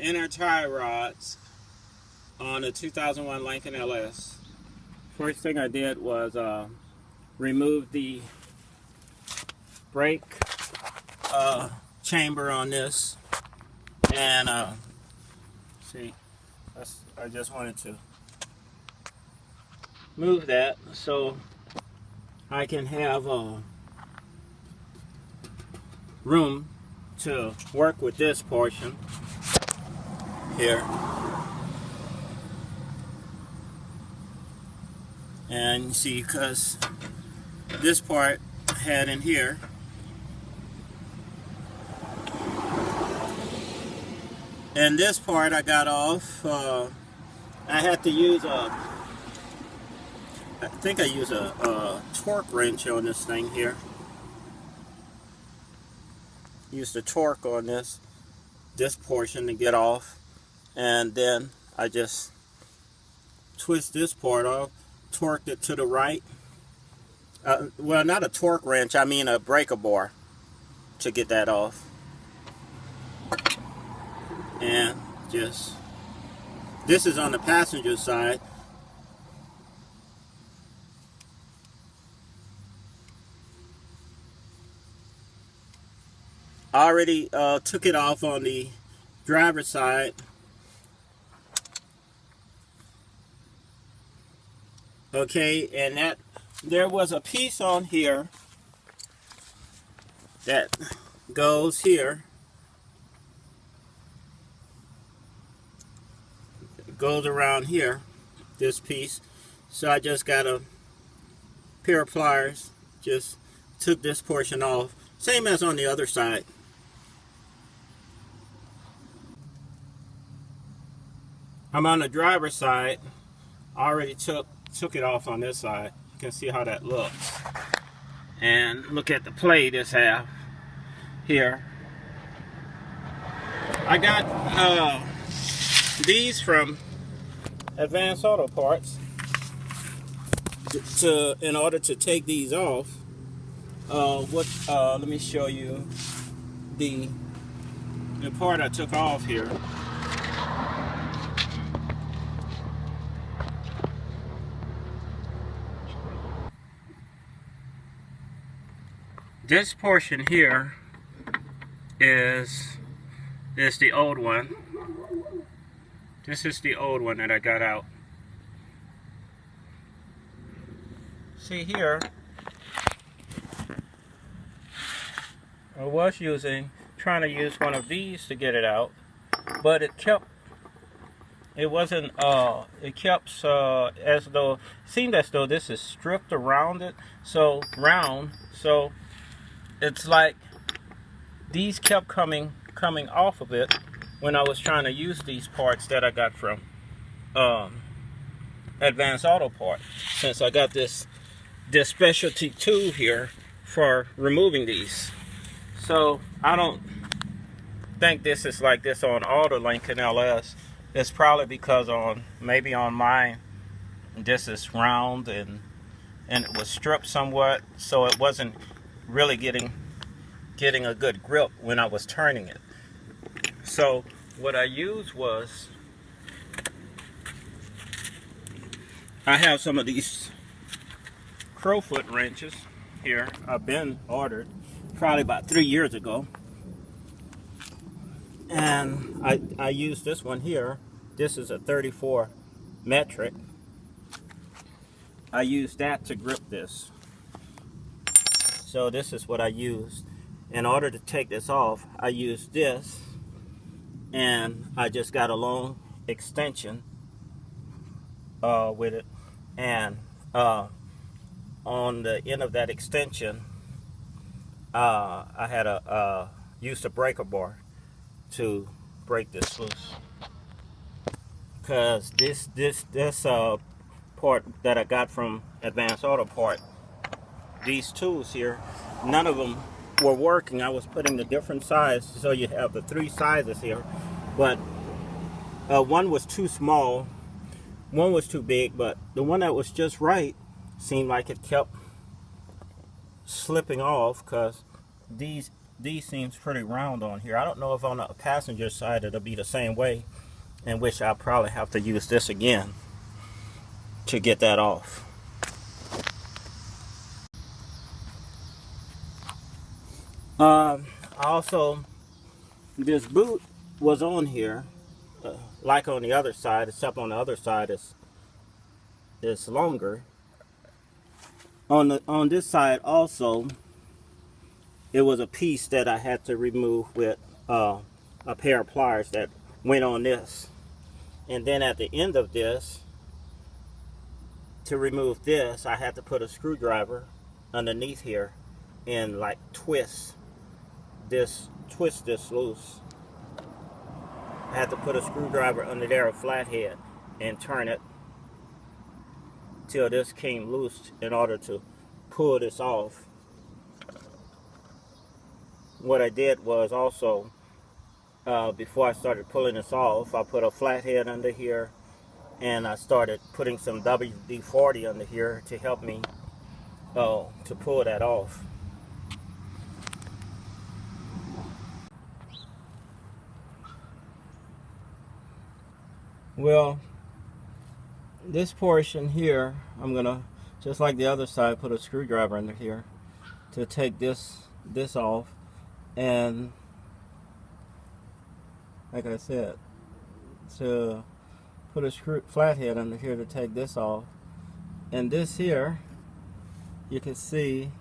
inner tie rods on a 2001 Lincoln LS. First thing I did was remove the brake chamber on this, and see, I just wanted to move that so I can have room to work with this portion here. And you see, because this part had in here, and this part I got off. I had to use I think I use a torque wrench on this thing here. Use the torque on this portion to get off, and then I just twist this part off, torqued it to the right. Well, not a torque wrench, I mean a breaker bar to get that off. And just, this is on the passenger side. I already took it off on the driver's side. Okay, and that there was a piece on here that goes here. It goes around here, this piece. So I just got a pair of pliers, just took this portion off. Same as on the other side. I'm on the driver's side. I already took it off on this side. You can see how that looks. And look at the play this have here. I got these from Advanced Auto Parts in order to take these off. Let me show you the part I took off here. This portion here is the old one. This is the old one that I got out. See here, I was trying to use one of these to get it out, but it kept as though, seemed as though this is stripped around it, so it's like these kept coming off of it when I was trying to use these parts that I got from Advanced Auto Parts, since I got this specialty tool here for removing these. So I don't think this is like this on all the Lincoln LS. It's probably because maybe on mine this is round and it was stripped somewhat, so it wasn't really getting a good grip when I was turning it. So what I used was, I have some of these Crowfoot wrenches here. I've been ordered probably about 3 years ago, and I used this one here. This is a 34 metric. I used that to grip this. So this is what I used. In order to take this off, I used this, and I just got a long extension with it, and on the end of that extension, I had used a breaker bar to break this loose. Because this part that I got from Advanced Auto Part, these tools here, none of them were working. I was putting the different sizes, so you have the 3 sizes here, but one was too small, one was too big, but the one that was just right seemed like it kept slipping off, because these these seems pretty round on here. I don't know if on the passenger side it'll be the same way, in which I'll probably have to use this again to get that off. Also, this boot was on here, like on the other side, except on the other side it's longer. On this side also, it was a piece that I had to remove with a pair of pliers that went on this. And then at the end of this, to remove this, I had to put a screwdriver underneath here and like twist this loose. I had to put a screwdriver under there, a flathead, and turn it till this came loose in order to pull this off. What I did was also, before I started pulling this off, I put a flathead under here, and I started putting some WD-40 under here to help me to pull that off. Well, this portion here, I'm gonna, just like the other side, put a screwdriver under here to take this off, and like I said, to put a flathead under here to take this off. And this here, you can see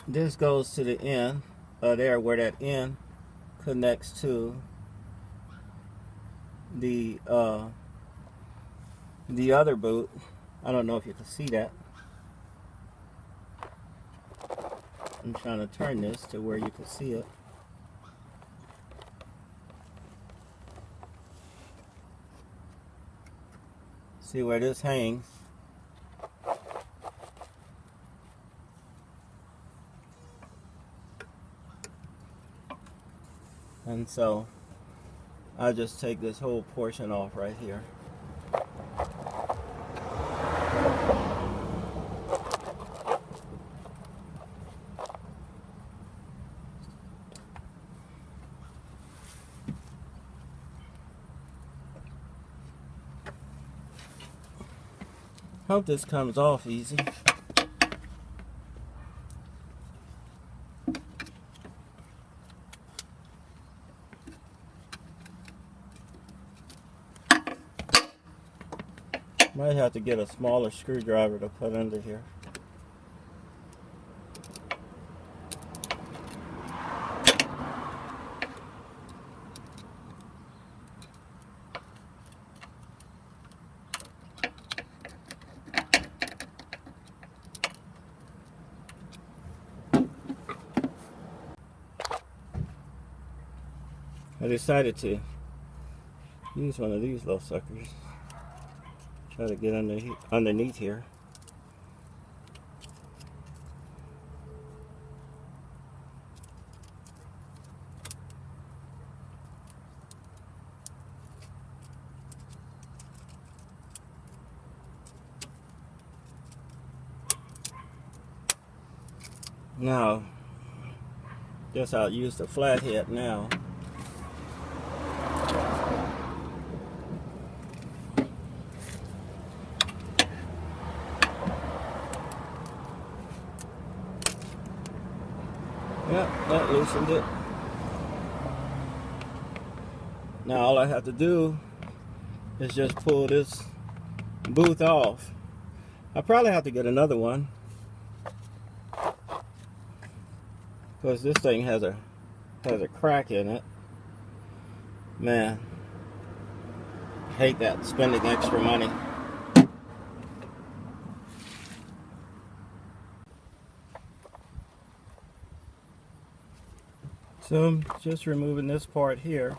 this goes to the end there, where that end connects to the other boot. I don't know if you can see that. I'm trying to turn this to where you can see it. See where this hangs. And so I'll just take this whole portion off right here. Hope this comes off easy. Might have to get a smaller screwdriver to put under here. I decided to use one of these little suckers. Try to get underneath here. Now, guess I'll use the flathead now. Yep, that loosened it. Now all I have to do is just pull this booth off. I probably have to get another one, because this thing has a crack in it. Man, I hate that, spending extra money. So I'm just removing this part here.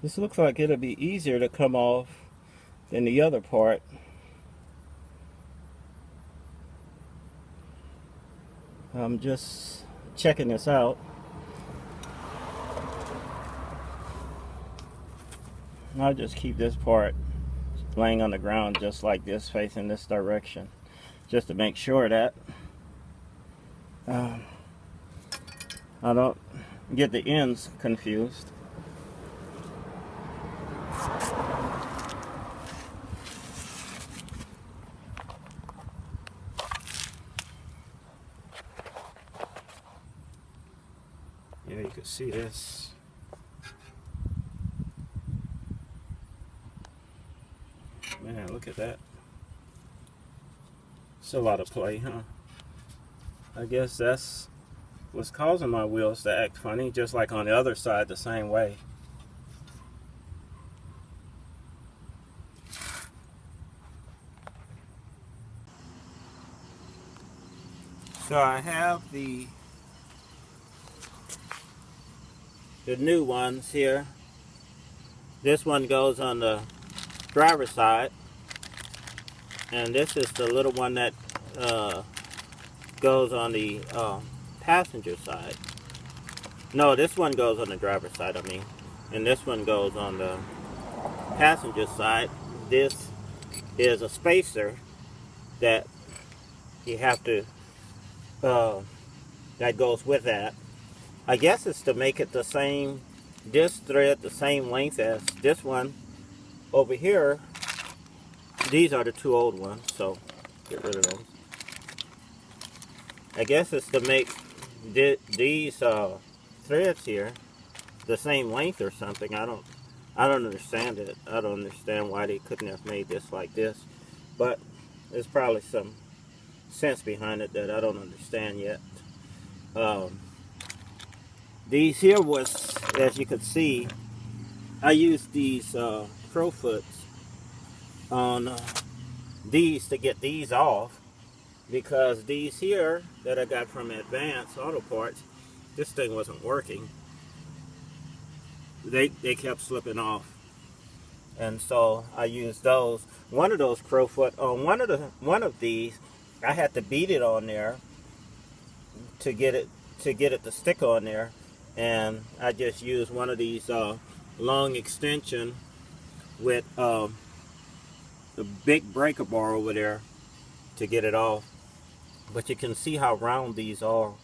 This looks like it'll be easier to come off than the other part. I'm just checking this out. I'll just keep this part laying on the ground just like this, facing this direction, just to make sure that I don't get the ends confused. Yeah, you can see this. Man, look at that. It's a lot of play, huh? I guess that's what's causing my wheels to act funny, just like on the other side the same way. So I have the new ones here. This one goes on the driver's side, and this is the little one that goes on the passenger side. No, this one goes on the driver's side, I mean, and this one goes on the passenger side. This is a spacer that you have to that goes with that. I guess it's to make it the same, this thread the same length as this one over here. These are the two old ones, so get rid of those. I guess it's to make these threads here the same length or something. I don't understand it. I don't understand why they couldn't have made this like this, but there's probably some sense behind it that I don't understand yet. These here was, as you could see, I used these Crowfoots on these to get these off, because these here that I got from Advance Auto Parts, this thing wasn't working. They kept slipping off, and so I used those. One of those Crowfoot on one of these, I had to beat it on there to get it to stick on there, and I just used one of these long extension with the big breaker bar over there to get it off. But you can see how round these are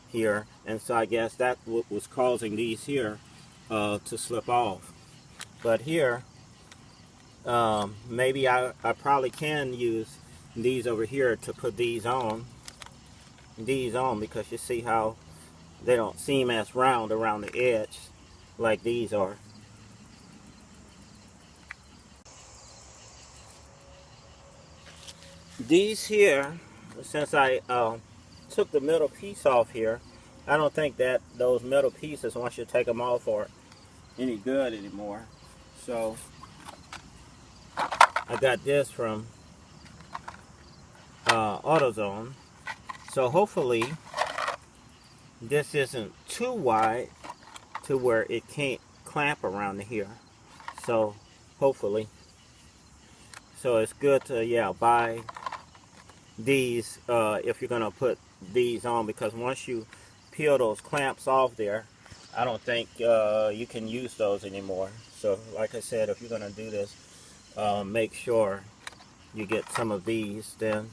here, and so I guess that was causing these here to slip off. But here, maybe I probably can use these over here to put these on, because you see how they don't seem as round around the edge like these are. These here, since I took the middle piece off here, I don't think that those metal pieces, once you take them off, are any good anymore. So I got this from AutoZone. So hopefully this isn't too wide to where it can't clamp around here. So hopefully. So it's good to, buy these if you're gonna put these on, because once you peel those clamps off there, I don't think you can use those anymore. So like I said, if you're gonna do this, make sure you get some of these. Then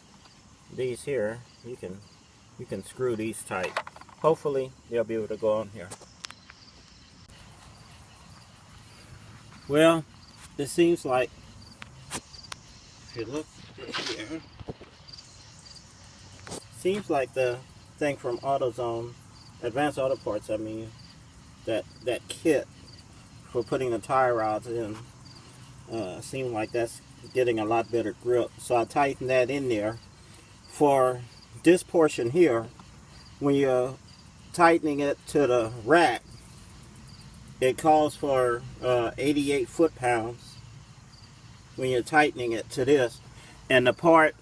these here, you can screw these tight. Hopefully they'll be able to go on here. Well, it seems like, if you look here, seems like the thing from AutoZone, Advanced Auto Parts, I mean, that kit for putting the tie rods in, seems like that's getting a lot better grip. So I tightened that in there. For this portion here, when you're tightening it to the rack, it calls for 88 foot-pounds when you're tightening it to this. And the part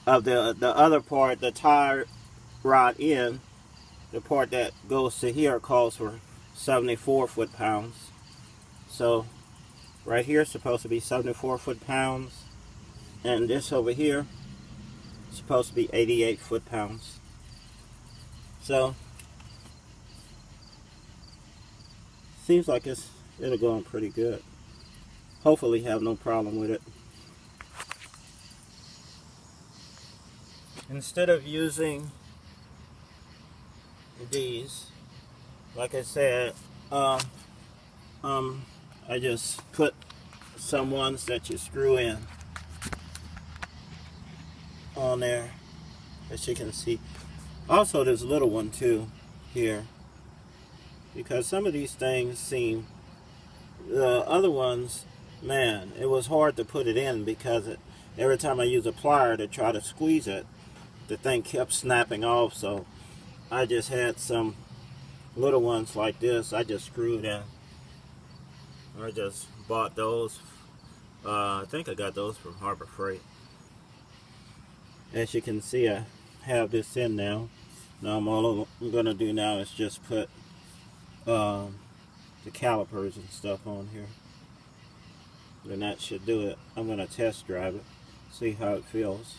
of the other part, the tie rod end, the part that goes to here, calls for 74 foot-pounds. So right here is supposed to be 74 foot-pounds, and this over here is supposed to be 88 foot-pounds. So seems like it'll go on pretty good. Hopefully have no problem with it. Instead of using these, like I said, I just put some ones that you screw in on there, as you can see. Also, there's a little one too here, because some of these things seem, the other ones, man, it was hard to put it in because every time I use a plier to try to squeeze it, the thing kept snapping off. So I just had some little ones like this. I just screwed in. I just bought those. I think I got those from Harbor Freight. As you can see, I have this in now. Now all I'm going to do now is just put the calipers and stuff on here. Then that should do it. I'm going to test drive it, see how it feels.